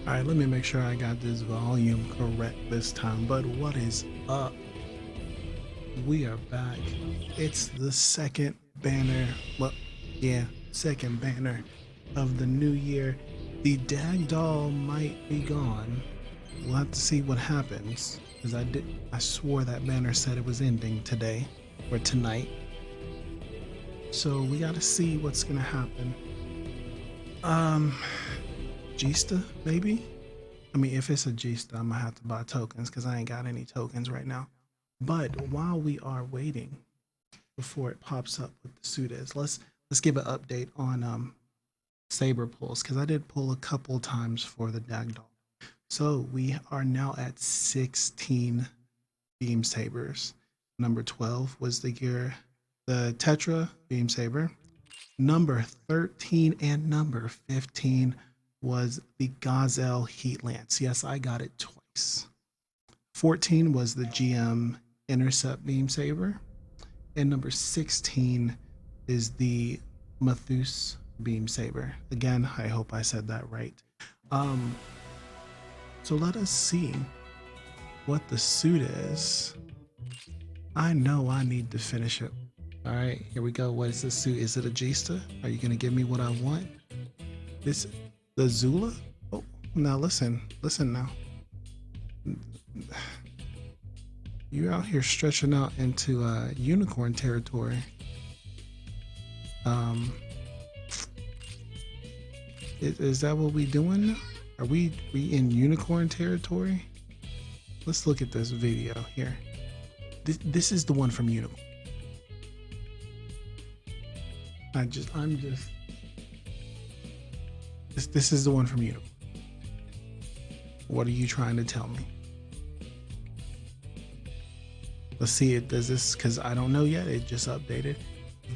Alright, let me make sure I got this volume correct this time. But what is up? We are back. It's the second banner. Well, yeah, second banner of the new year. The dag doll might be gone. We'll have to see what happens. Because I swore that banner said it was ending today or tonight. So we gotta see what's gonna happen. Gista, maybe? I mean, if it's a Gista, I'm gonna have to buy tokens because I ain't got any tokens right now. But while we are waiting before it pops up what the suit is, let's give an update on saber pulls because I did pull a couple times for the Dagdoll. So we are now at 16 beam sabers. Number 12 was the Tetra beam saber. Number 13 and number 15 was the Gazelle Heat Lance. Yes, I got it twice. 14 was the GM Intercept Beam Saber. And number 16 is the Mathus Beam Saber. Again, I hope I said that right. So let us see what the suit is. I know I need to finish it. All right, here we go. What is the suit? Is it a Gista? Are you going to give me what I want? This, the Zula? Oh, now listen now. You're out here stretching out into unicorn territory. Is that what we doing now? Are we in unicorn territory? Let's look at this video here. This is the one from Unicorn. This is the one from Unicorn. What are you trying to tell me? Let's see it. Does this, because I don't know yet. It just updated.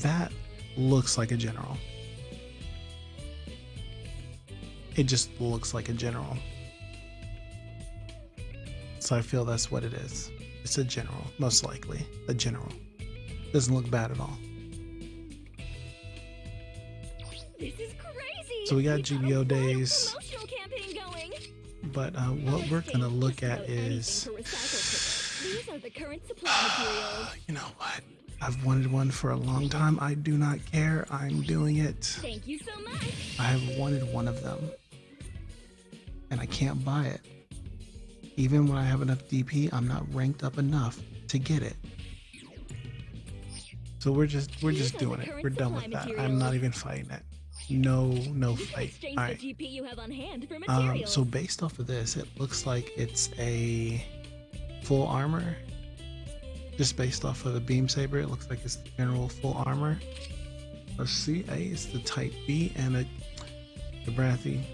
That looks like a general. It just looks like a general. So I feel that's what it is. It's a general, most likely. A general. Doesn't look bad at all. This is crazy. So we got GBO days. But what we're gonna look at is, These are the current supply materials. You know what? I've wanted one for a long time. I do not care. I'm doing it. Thank you so much. I have wanted one of them, and I can't buy it. Even when I have enough DP, I'm not ranked up enough to get it. So we're just doing it. We're done with that. I'm not even fighting it. No fight. All right. So based off of this, it looks like it's a full armor. Just based off of the beam saber, it looks like it's the general full armor. Let's see. A is the type B and the Brathy.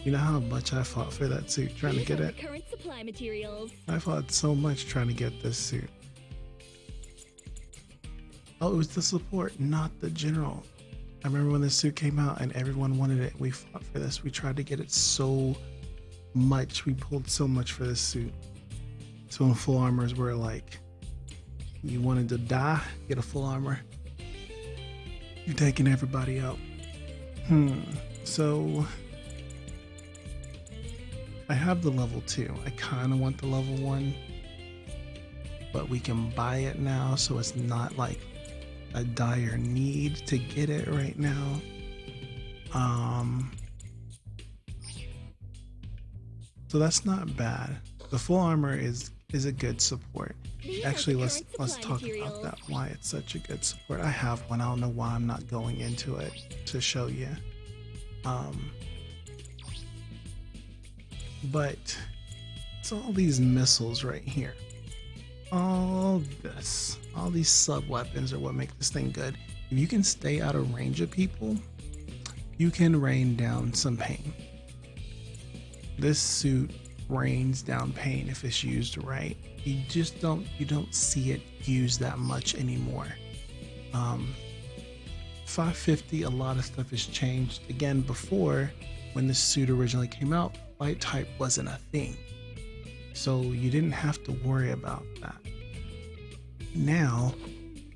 You know how much I fought for that suit trying to get it? I fought so much trying to get this suit. Oh, it was the support, not the general. I remember when this suit came out and everyone wanted it. We fought for this. We tried to get it so much. We pulled so much for this suit. So when full armors were like, you wanted to die, get a full armor. You're taking everybody out. So I have the level 2. I kind of want the level 1, but we can buy it now, so it's not like a dire need to get it right now. So that's not bad. The full armor is a good support. Actually, let's talk about that. Why it's such a good support. I have one. I don't know why I'm not going into it to show you. But it's all these missiles right here. All these sub weapons are what make this thing good. If you can stay out of range of people, you can rain down some pain. This suit rains down pain if it's used right. You just don't see it used that much anymore. 550, a lot of stuff has changed. Again, before, when this suit originally came out, flight type wasn't a thing. So you didn't have to worry about that. Now,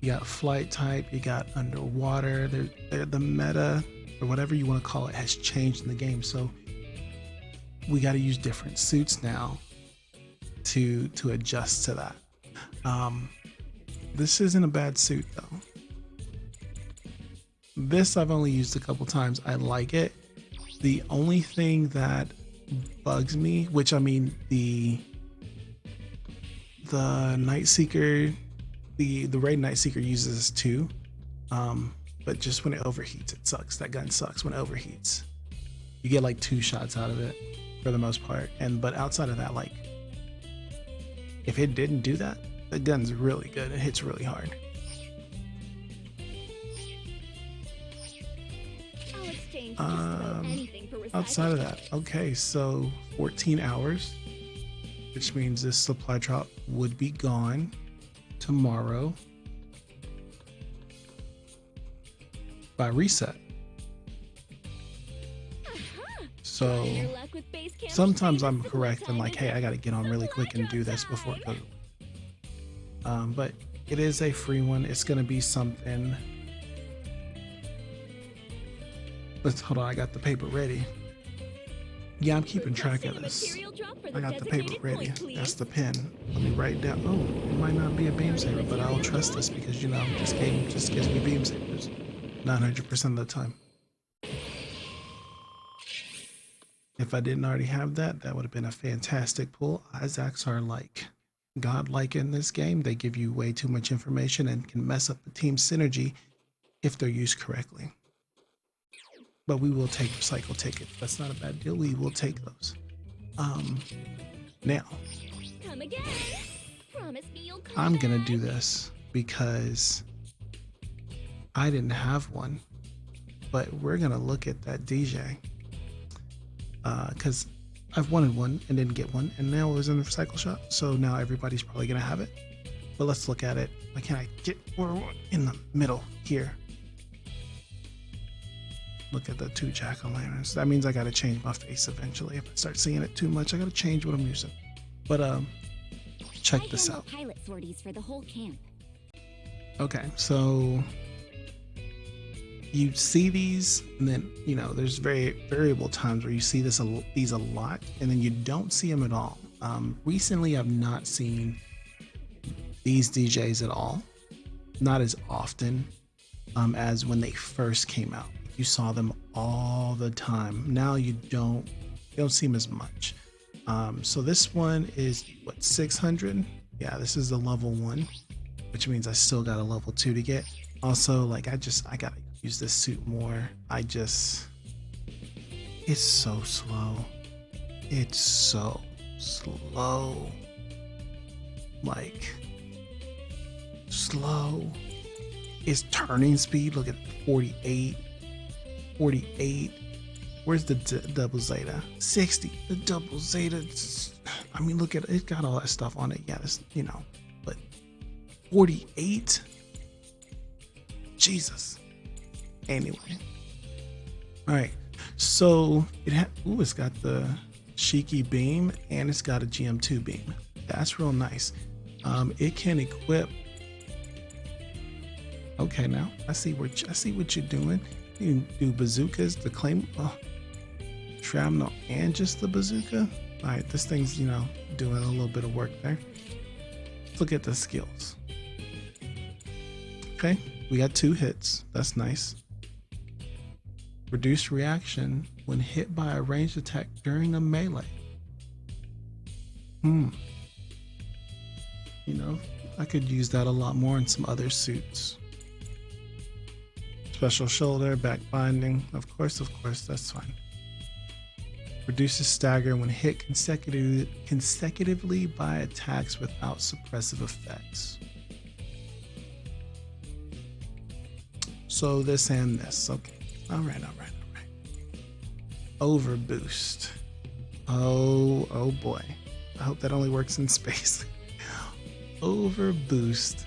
you got flight type, you got underwater, the meta, or whatever you want to call it, has changed in the game. So we got to use different suits now to adjust to that. Um, this isn't a bad suit though. This I've only used a couple times. I like it. The only thing that bugs me, which I mean the Night Seeker, the Raid Night Seeker uses this too, but just when it overheats, it sucks. That gun sucks when it overheats. You get like 2 shots out of it for the most part, and but outside of that, like if it didn't do that, the gun's really good. It hits really hard. I'll exchange just about anything for Outside of recycling. that, okay, so 14 hours, which means this supply drop would be gone tomorrow by reset. So Your luck with base camp sometimes I'm changes correct and time like, hey, I gotta get on really quick and do this before it goes. But it is a free one. It's gonna be something. Let's hold on. I got the paper ready. Yeah, I'm keeping track of this. I got the paper ready. That's the pen. Let me write down. Oh, it might not be a beam saber, but I'll trust this because you know this game just gives me beam sabers 900% of the time. If I didn't already have that, that would have been a fantastic pull. Isaacs are like godlike in this game. They give you way too much information and can mess up the team synergy if they're used correctly. But we will take recycle tickets. That's not a bad deal. We will take those. Now Come again. Promise me you'll come I'm gonna back. do this because I didn't have one, but we're gonna look at that DJ because I've wanted one and didn't get one, and now it was in the recycle shop, so now everybody's probably gonna have it. But let's look at it. Why can't I get in the middle here? Look at the 2 jack-o'-lanterns. That means I gotta change my face eventually. If I start seeing it too much, I gotta change what I'm using. But check I this handle out. pilot sorties for the whole camp. Okay, so you see these, and then you know there's very variable times where you see these a lot, and then you don't see them at all. Recently, I've not seen these DJs at all, not as often as when they first came out. You saw them all the time. Now you don't see them as much. So this one is what, 600? Yeah, this is the level 1, which means I still got a level 2 to get. Also, like I gotta use this suit more. It's so slow. It's so slow. Like slow. Its turning speed, look at 48. 48. Where's the double zeta? 60. The double zeta. I mean, look at it. It got all that stuff on it. Yeah, this, you know, but 48. Jesus. Anyway. All right. So it's got the Shiki beam and it's got a GM2 beam. That's real nice. It can equip. Okay, now I see what you're doing. You can do bazookas, the claim, shrapnel, and just the bazooka. All right, this thing's, you know, doing a little bit of work there. Let's look at the skills. Okay, we got 2 hits. That's nice. Reduce reaction when hit by a ranged attack during a melee. You know, I could use that a lot more in some other suits. Special shoulder, back binding. Of course, that's fine. Reduces stagger when hit consecutively by attacks without suppressive effects. So this and this. Okay. All right. Overboost. Oh boy. I hope that only works in space. Overboost.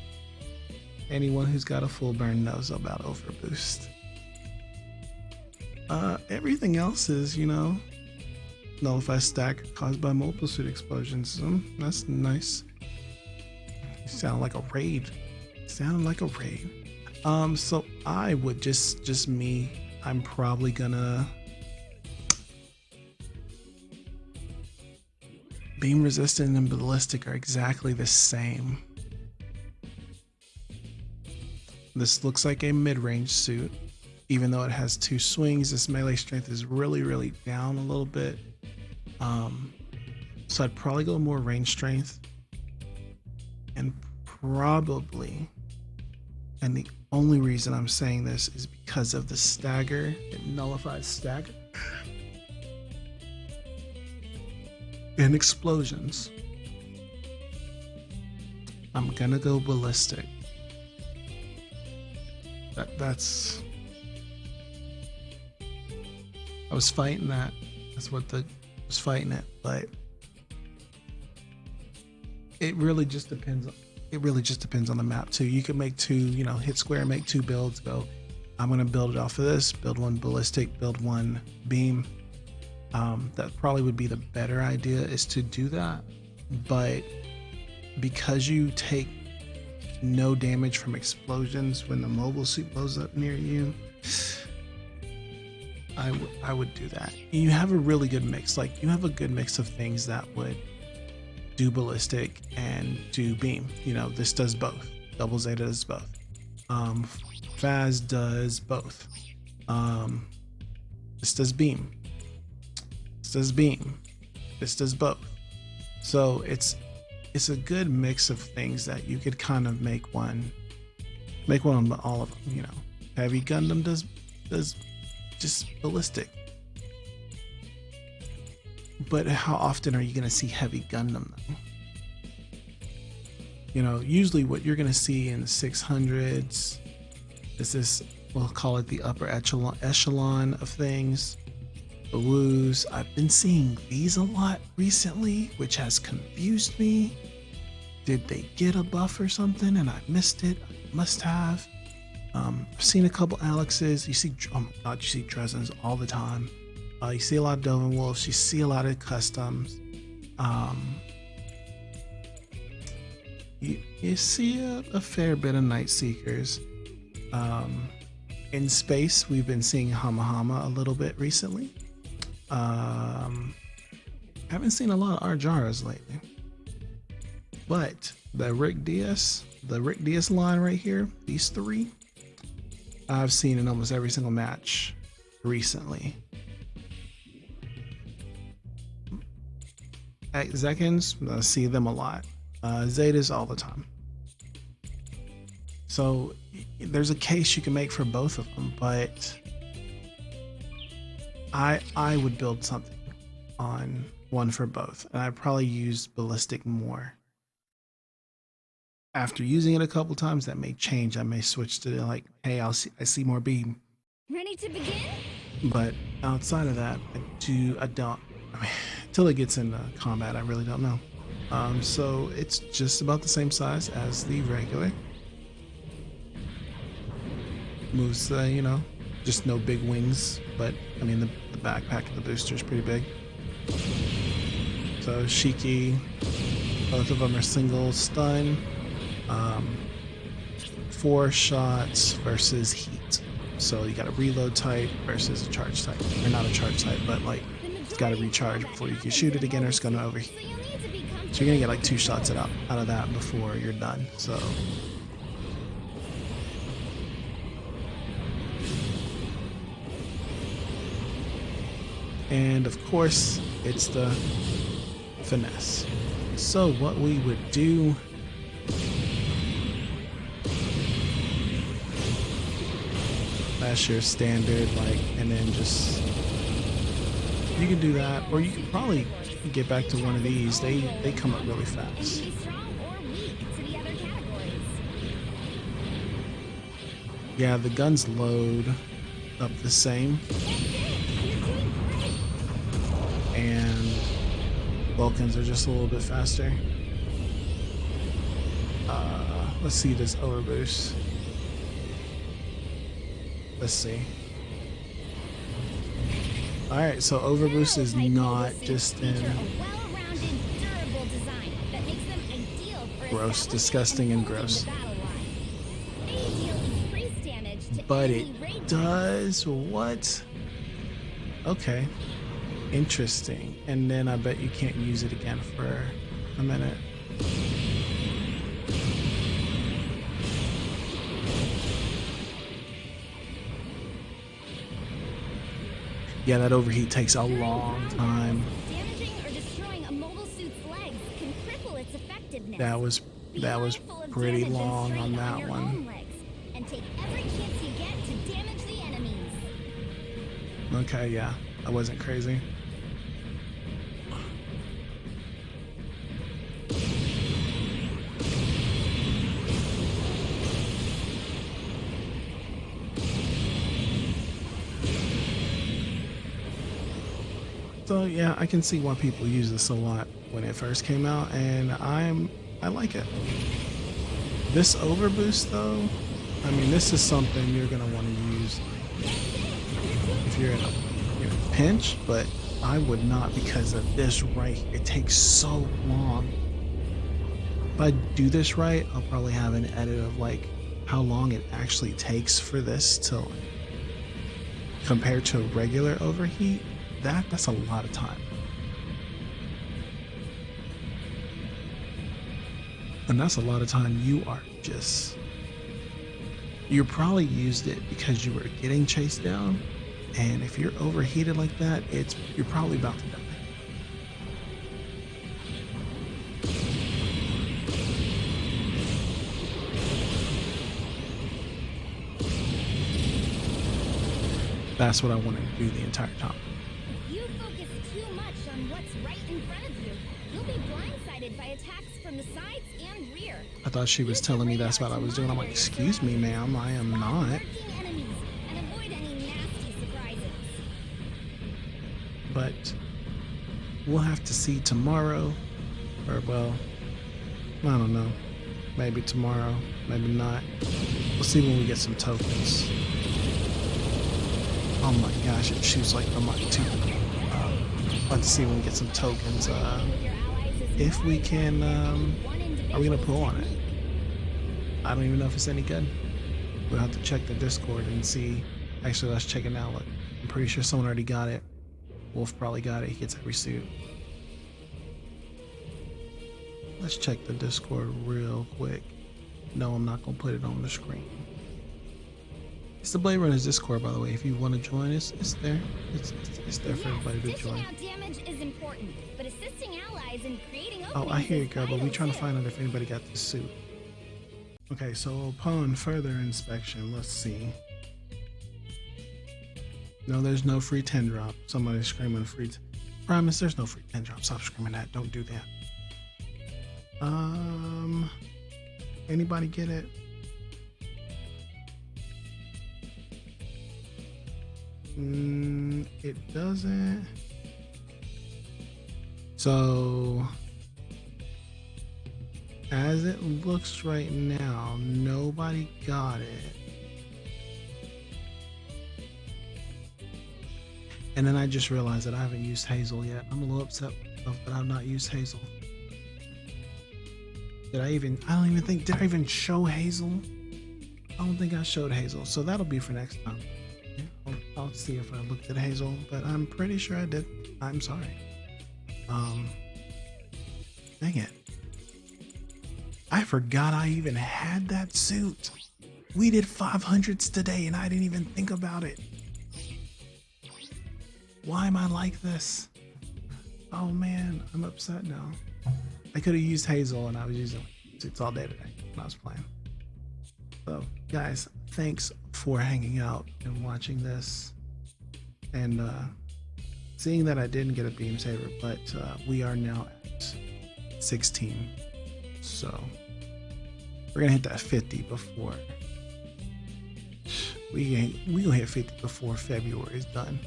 Anyone who's got a full burn knows about overboost. Everything else is, you know, nullify stack caused by multiple suit explosions. That's nice. You sound like a raid. Sounded like a raid. So I would just me. I'm probably gonna. Beam resistant and ballistic are exactly the same. This looks like a mid-range suit. Even though it has 2 swings, this melee strength is really down a little bit. So I'd probably go more range strength. And probably, and the only reason I'm saying this is because of the stagger. It nullifies stagger. And explosions. I'm gonna go ballistic. That's... I was fighting that. That's what I was fighting it, but it really just depends. It really just depends on the map too. You could make 2, you know, hit square, make 2 builds. Go, I'm gonna build it off of this. Build 1 ballistic, build 1 beam. That probably would be the better idea, is to do that. But because you take no damage from explosions when the mobile suit blows up near you, I would do that. You have a really good mix. Like, you have a good mix of things that would do ballistic and do beam. You know, this does both. Double Zeta does both. Faz does both. This does beam. This does beam. This does both. So it's a good mix of things that you could kind of make one on all of them. You know, Heavy Gundam does just ballistic. But how often are you going to see Heavy Gundam though? You know, usually what you're going to see in the 600s is this, we'll call it the upper echelon of things. The woos. I've been seeing these a lot recently, which has confused me. Did they get a buff or something and I missed it? I must have. I've seen a couple Alexes. You see, oh my god, you see Dresens all the time. You see a lot of Dovin Wolves. You see a lot of customs. You see a fair bit of Night Seekers. In space, we've been seeing Hama Hama a little bit recently. Haven't seen a lot of Arjaras lately. But the Rick Diaz line right here, these 3, I've seen in almost every single match recently. At Zekins, I see them a lot. Zetas all the time. So there's a case you can make for both of them, but I would build something on one for both, and I'd probably use ballistic more. After using it a couple times, that may change. I may switch to like, hey, I see more beam. Ready to begin? But outside of that, I don't. I mean, until it gets into combat, I really don't know. So it's just about the same size as the regular. Moves, you know, just no big wings, but I mean the backpack of the booster is pretty big. So Shiki, both of them are single stun. 4 shots versus heat. So you got a reload type versus a charge type. Or not a charge type, but like it's got to recharge before you can shoot it again, or it's going to overheat. So you're going to get like 2 shots out of that before you're done. So and of course it's the finesse. So what we would do, that's your standard, like, and then just, you can do that, or you can probably get back to one of these. They come up really fast. Yeah, the guns load up the same, and Vulcans are just a little bit faster. Let's see this overboost. Let's see. Alright, so overboost is not just in gross, disgusting, and gross. But it does what? Okay. Interesting. And then I bet you can't use it again for a minute. Yeah, that overheat takes a long time. Damaging or destroying a mobile suit's legs can cripple its effectiveness. That was Be mindful of pretty damage and long strain on that your one. own legs, and take every chance you get to damage the enemies. Okay, yeah, I wasn't crazy. So yeah, I can see why people use this a lot when it first came out, and I like it. This overboost though, I mean, this is something you're gonna want to use if you're in a pinch, but I would not because of this right here. It takes so long. If I do this right, I'll probably have an edit of like how long it actually takes for this to, compared to regular overheat. That's a lot of time. And that's a lot of time you probably used it because you were getting chased down, and if you're overheated like that, you're probably about to die. That's what I wanted to do the entire time. If you focus too much on what's right in front of you, you'll be blindsided by attacks from the sides and rear. I thought she was telling me that's what I was doing. I'm like, excuse me, ma'am, I am not. Enemies and avoid any nasty surprises. But we'll have to see tomorrow, or well, I don't know. Maybe tomorrow, maybe not. We'll see when we get some tokens. Oh my gosh, it shoots like from my tooth. Let's see when we get some tokens. If we can, are we gonna pull on it? I don't even know if it's any good. We'll have to check the Discord and see. Actually, let's check it now. Look, I'm pretty sure someone already got it. Wolf probably got it. He gets every suit. Let's check the Discord real quick. No, I'm not gonna put it on the screen. It's the Blade Runner's Discord, by the way. If you want to join us, it's there. It's there for everybody to join. Out damage is important, but assisting allies in creating Oh, I hear you, girl, but we're trying to find out if anybody got this suit. Okay, so upon further inspection, let's see. No, there's no free 10 drop. Somebody's screaming free. Promise, there's no free 10 drop. Stop screaming that. Don't do that. Anybody get it? It doesn't. So, as it looks right now, nobody got it. And then I just realized that I haven't used Hazel yet. I'm a little upset that I've not used Hazel. I don't even think, did I even show Hazel? I don't think I showed Hazel. So that'll be for next time. Yeah, I'll see if I looked at Hazel, but I'm pretty sure I did. I'm sorry. Dang it. I forgot I even had that suit. We did 500s today and I didn't even think about it. Why am I like this? Oh man, I'm upset now. I could have used Hazel and I was using suits all day today when I was playing. So guys, thanks for hanging out and watching this and seeing that I didn't get a beam saber, but we are now at 16. So we're gonna hit that 50 before we gonna hit 50 before February is done.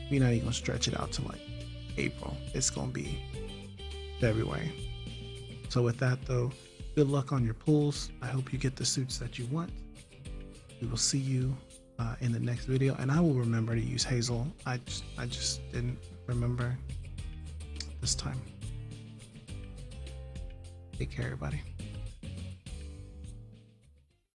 We're not even gonna stretch it out to like April. It's gonna be February. So with that though, good luck on your pulls. I hope you get the suits that you want. We will see you in the next video, and I will remember to use Hazel. I just didn't remember this time. Take care, everybody.